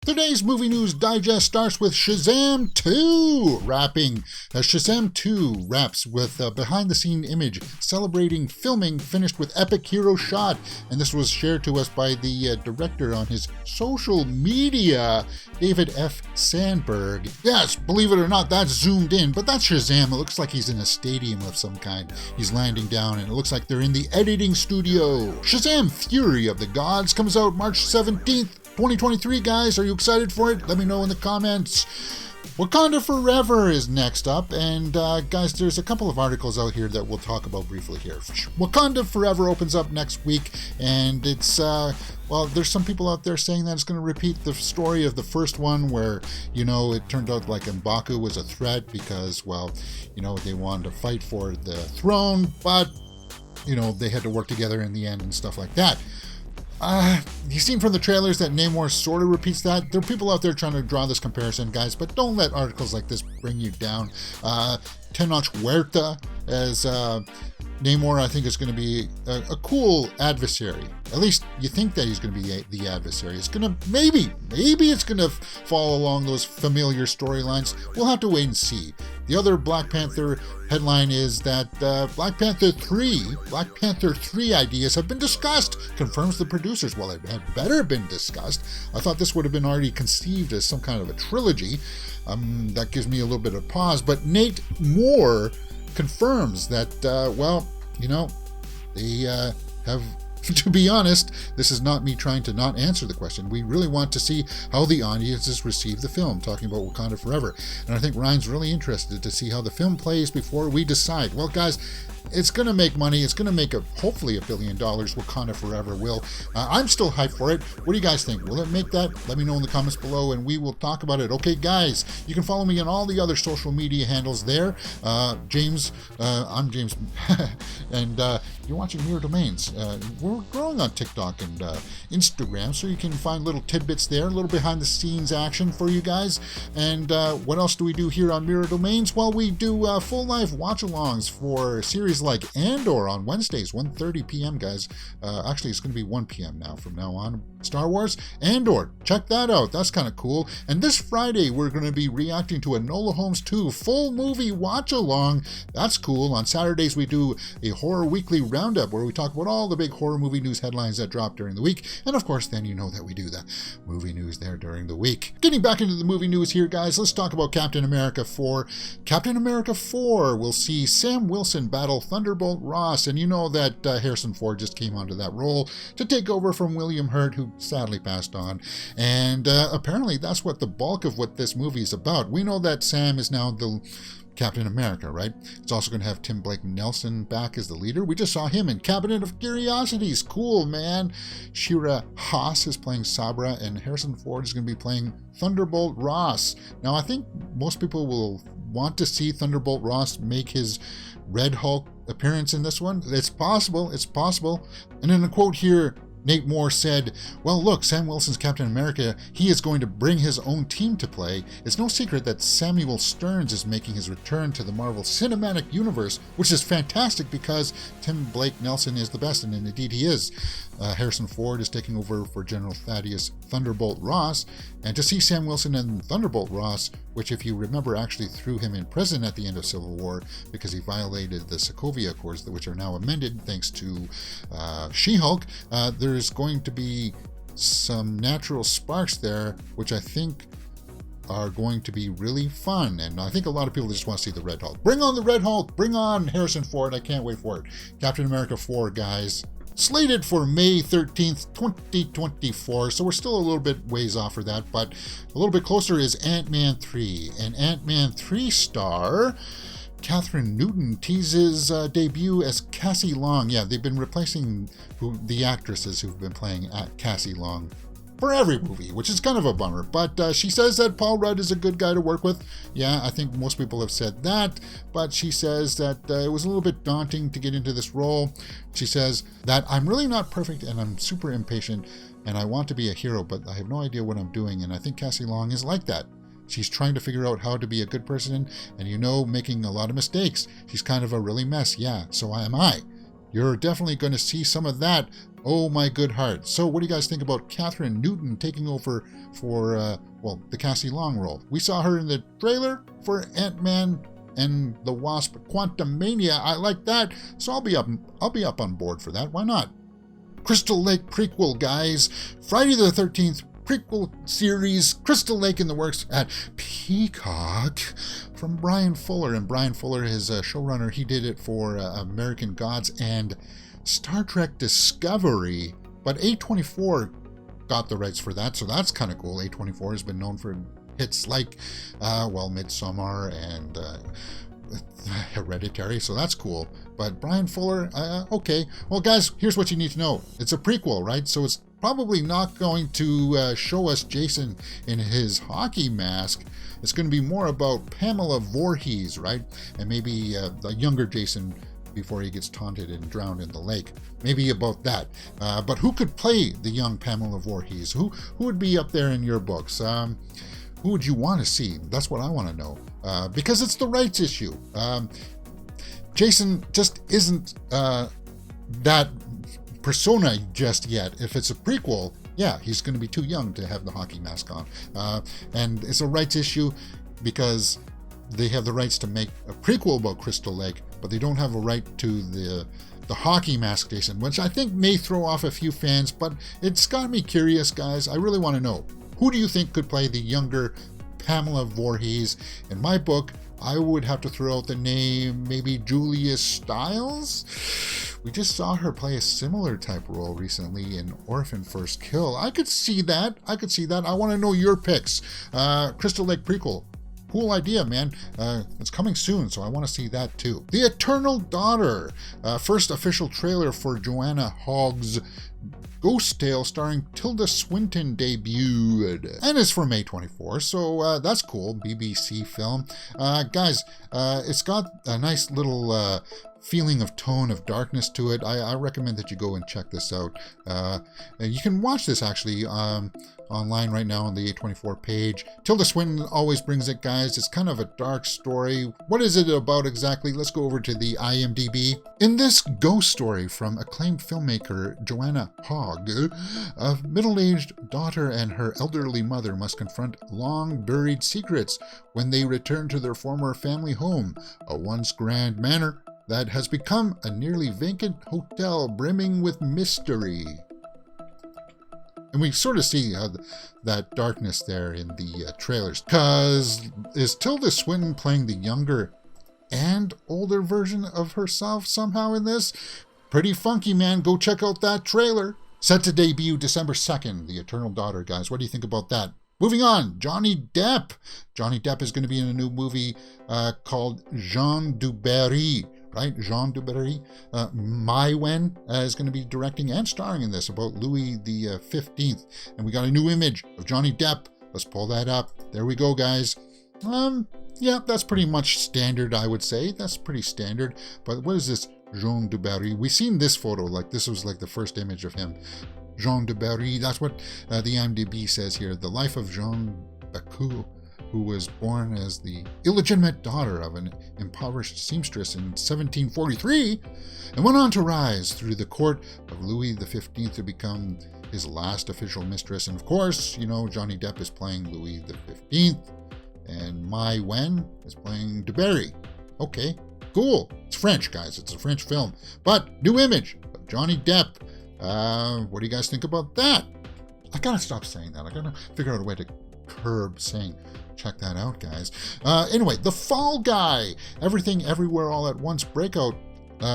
Today's movie news digest starts with Shazam 2 wrapping. Shazam 2 wraps with a behind-the-scene image celebrating filming finished with epic hero shot, and this was shared to us by the director on his social media, David F. Sandberg. Yes, believe it or not, that's zoomed in, but that's Shazam. It looks like he's in a stadium of some kind. He's landing down, and it looks like they're in the editing studio. Shazam Fury of the Gods comes out March 17th. 2023, guys. Are you excited for it? Let me know in the comments. Wakanda Forever is next up, and guys, there's a couple of articles out here that we'll talk about briefly here. Wakanda Forever opens up next week, and it's, well, there's some people out there saying that it's going to repeat the story of the first one where, you know, it turned out like M'Baku was a threat because, well, you know, they wanted to fight for the throne, but, you know, they had to work together in the end and stuff like that. You've seen from the trailers that Namor sort of repeats that. There are people out there trying to draw this comparison, guys, but don't let articles like this bring you down. Tenoch Huerta as Namor, I think, is going to be a cool adversary. At least you think that he's going to be the adversary. It's going to, maybe it's going to follow along those familiar storylines. We'll have to wait and see. The other Black Panther headline is that Black Panther 3 ideas have been discussed, confirms the producers. Well, it had better been discussed. I thought this would have been already conceived as some kind of a trilogy. That gives me a little bit of pause, but Nate Moore confirms that, well, you know, they have, to be honest, this is not me trying to not answer the question. We really want to see how the audiences receive the film, talking about Wakanda Forever. And I think Ryan's really interested to see how the film plays before we decide. Well, guys, it's going to make money. It's going to make hopefully $1 billion. Wakanda Forever will. I'm still hyped for it. What do you guys think? Will it make that? Let me know in the comments below and we will talk about it. Okay, guys, you can follow me on all the other social media handles there. I'm James, and you're watching Mirror Domains. We're growing on TikTok and Instagram, so you can find little tidbits there, a little behind the scenes action for you guys. And what else do we do here on Mirror Domains? Well, we do full live watch-alongs for series like Andor on Wednesdays, 1:30 p.m., guys. Actually, it's going to be 1 p.m. now from now on. Star Wars Andor, check that out. That's kind of cool. And this Friday, we're going to be reacting to Enola Holmes 2 full movie watch-along. That's cool. On Saturdays, we do a Horror Weekly Roundup where we talk about all the big horror movie news headlines that drop during the week. And of course, then you know that we do the movie news there during the week. Getting back into the movie news here, guys, let's talk about Captain America 4. Captain America 4 will see Sam Wilson battle Thunderbolt Ross, and you know that Harrison Ford just came onto that role to take over from William Hurt, who sadly passed on. And apparently that's what the bulk of what this movie is about. We know that Sam is now the Captain America, right? It's also going to have Tim Blake Nelson back as the leader. We just saw him in Cabinet of Curiosities. Cool, man. Shira Haas is playing Sabra, and Harrison Ford is going to be playing Thunderbolt Ross. Now, I think most people will want to see Thunderbolt Ross make his Red Hulk appearance in this one. It's possible. It's possible. And in a quote here, Nate Moore said, well, look, Sam Wilson's Captain America, he is going to bring his own team to play. It's no secret that Samuel Stearns is making his return to the Marvel Cinematic Universe, which is fantastic because Tim Blake Nelson is the best, and indeed he is. Harrison Ford is taking over for General Thaddeus Thunderbolt Ross, and to see Sam Wilson and Thunderbolt Ross, which, if you remember, actually threw him in prison at the end of Civil War because he violated the Sokovia Accords, which are now amended thanks to She-Hulk, there's going to be some natural sparks there, which I think are going to be really fun. And I think a lot of people just want to see the Red Hulk. Bring on the Red Hulk! Bring on Harrison Ford! I can't wait for it. Captain America 4, guys. Slated for May 13th, 2024, so we're still a little bit ways off for that, but a little bit closer is Ant-Man 3. And Ant-Man 3 star Catherine Newton teases debut as Cassie Long. Yeah, they've been replacing the actresses who've been playing Cassie Long for every movie, which is kind of a bummer. But she says that Paul Rudd is a good guy to work with. Yeah, I think most people have said that, but she says that it was a little bit daunting to get into this role. She says that I'm really not perfect and I'm super impatient and I want to be a hero, but I have no idea what I'm doing, and I think Cassie Long is like that. She's trying to figure out how to be a good person and, you know, making a lot of mistakes. She's kind of a really mess. Yeah, so am I. You're definitely going to see some of that. Oh my good heart. So what do you guys think about Catherine Newton taking over for, the Cassie Long role? We saw her in the trailer for Ant-Man and the Wasp Quantumania. I like that, so I'll be up on board for that. Why not? Crystal Lake prequel, guys. Friday the 13th prequel series, Crystal Lake in the works at Peacock from Brian Fuller. And Brian Fuller is a showrunner. He did it for American Gods and Star Trek Discovery, but A24 got the rights for that, so that's kind of cool. A24 has been known for hits like, Midsommar and Hereditary, so that's cool. But Brian Fuller, okay. Well, guys, here's what you need to know. It's a prequel, right? So it's probably not going to show us Jason in his hockey mask. It's going to be more about Pamela Voorhees, right? And maybe the younger Jason before he gets taunted and drowned in the lake. Maybe about that. But who could play the young Pamela Voorhees? Who would be up there in your books? Who would you want to see? That's what I want to know. Because it's the rights issue. Jason just isn't that persona just yet. If it's a prequel, yeah, he's going to be too young to have the hockey mask on. And it's a rights issue because they have the rights to make a prequel about Crystal Lake, but they don't have a right to the hockey mask Jason, which I think may throw off a few fans, but it's got me curious, guys. I really want to know. Who do you think could play the younger Pamela Voorhees? In my book, I would have to throw out the name, maybe Julia Stiles. We just saw her play a similar type role recently in Orphan First Kill. I could see that. I want to know your picks. Crystal Lake prequel. Cool idea, man. It's coming soon, so I want to see that too. The Eternal Daughter. First official trailer for Joanna Hogg's Ghost Tale starring Tilda Swinton debuted. And it's from May 24, so that's cool. BBC film. Guys, it's got a nice little feeling of tone of darkness to it. I recommend that you go and check this out. And you can watch this actually online right now on the A24 page. Tilda Swinton always brings it, guys. It's kind of a dark story. What is it about exactly? Let's go over to the IMDb. In this ghost story from acclaimed filmmaker Joanna Hogg, a middle-aged daughter and her elderly mother must confront long-buried secrets when they return to their former family home, a once grand manor that has become a nearly vacant hotel brimming with mystery. And we sort of see that darkness there in the trailers. Because is Tilda Swinton playing the younger and older version of herself somehow in this? Pretty funky, man. Go check out that trailer. Set to debut December 2nd, The Eternal Daughter, guys. What do you think about that? Moving on, Johnny Depp. Johnny Depp is going to be in a new movie called Jean du Barry. Right, Jean du Barry. Mai Wen is going to be directing and starring in this about Louis the 15th. And we got a new image of Johnny Depp. Let's pull that up. There we go, guys. Yeah, that's pretty much standard, I would say. That's pretty standard. But what is this Jean du Barry? We've seen this photo. Like, this was like the first image of him. Jean du Barry. That's what the IMDb says here. The life of Jean Bacou, who was born as the illegitimate daughter of an impoverished seamstress in 1743, and went on to rise through the court of Louis XV to become his last official mistress. And of course, you know, Johnny Depp is playing Louis XV, and Mai Wen is playing Du Barry. Okay, cool. It's French, guys. It's a French film. But new image of Johnny Depp. What do you guys think about that? I gotta stop saying that. I gotta figure out a way to curb saying check that out, guys. Anyway, The Fall Guy, Everything Everywhere All at Once breakout.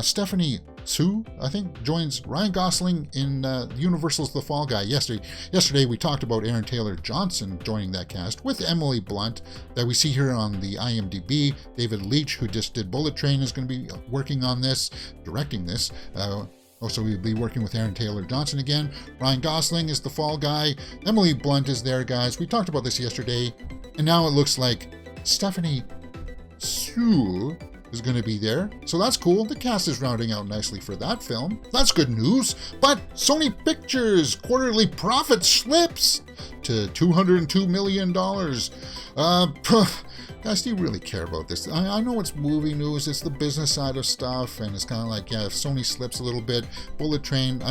Stephanie Su, I think, joins Ryan Gosling in Universal's The Fall Guy. Yesterday we talked about Aaron Taylor Johnson joining that cast with Emily Blunt that we see here on the IMDb. David Leitch, who just did Bullet Train, is going to be working on this, directing this. Also, we'll be working with Aaron Taylor Johnson again. Ryan Gosling is the Fall Guy. Emily Blunt is there, guys. We talked about this yesterday. And now it looks like Stephanie Su is going to be there, so that's cool. The cast is rounding out nicely for that film. That's good news. But Sony Pictures quarterly profit slips to $202 million. Guys, do you really care about this? I know it's movie news, it's the business side of stuff, and it's kind of like, yeah, if Sony slips a little bit, Bullet Train.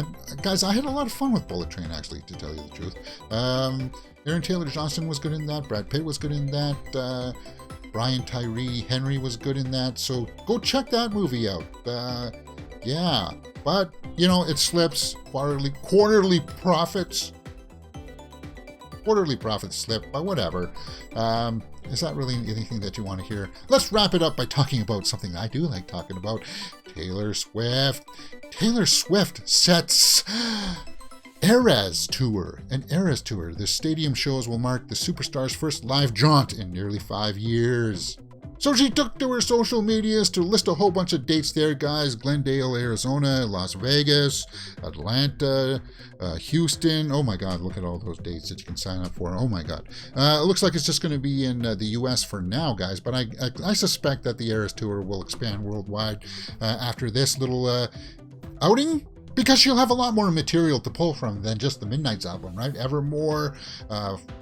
Guys, I had a lot of fun with Bullet Train, actually, to tell you the truth. Aaron Taylor-Johnson was good in that. Brad Pitt was good in that. Brian Tyree Henry was good in that. So go check that movie out. Yeah, but, you know, it slips. Quarterly profits. Quarterly profits slip, but whatever. Is that really anything that you want to hear? Let's wrap it up by talking about something I do like talking about. Taylor Swift. Taylor Swift sets Eras Tour. An Eras Tour. The stadium shows will mark the superstar's first live jaunt in nearly 5 years. So she took to her social medias to list a whole bunch of dates there, guys. Glendale, Arizona, Las Vegas, Atlanta, Houston. Oh my God, look at all those dates that you can sign up for. Oh my God. It looks like it's just going to be in the US for now, guys. But I suspect that the Eras Tour will expand worldwide after this little outing. Because she'll have a lot more material to pull from than just the Midnight's album, right? Evermore,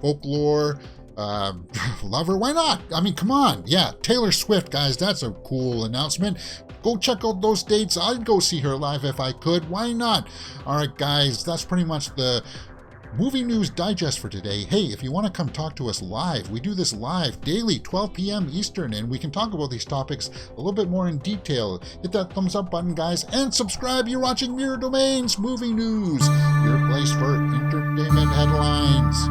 Folklore, Lover, why not? I mean, come on. Yeah, Taylor Swift, guys, that's a cool announcement. Go check out those dates. I'd go see her live if I could. Why not? All right, guys, that's pretty much the Movie News Digest for today. Hey, if you want to come talk to us live, we do this live daily, 12 p.m. Eastern, and we can talk about these topics a little bit more in detail. Hit that thumbs up button, guys, and subscribe. You're watching Mirror Domains Movie News, your place for entertainment headlines.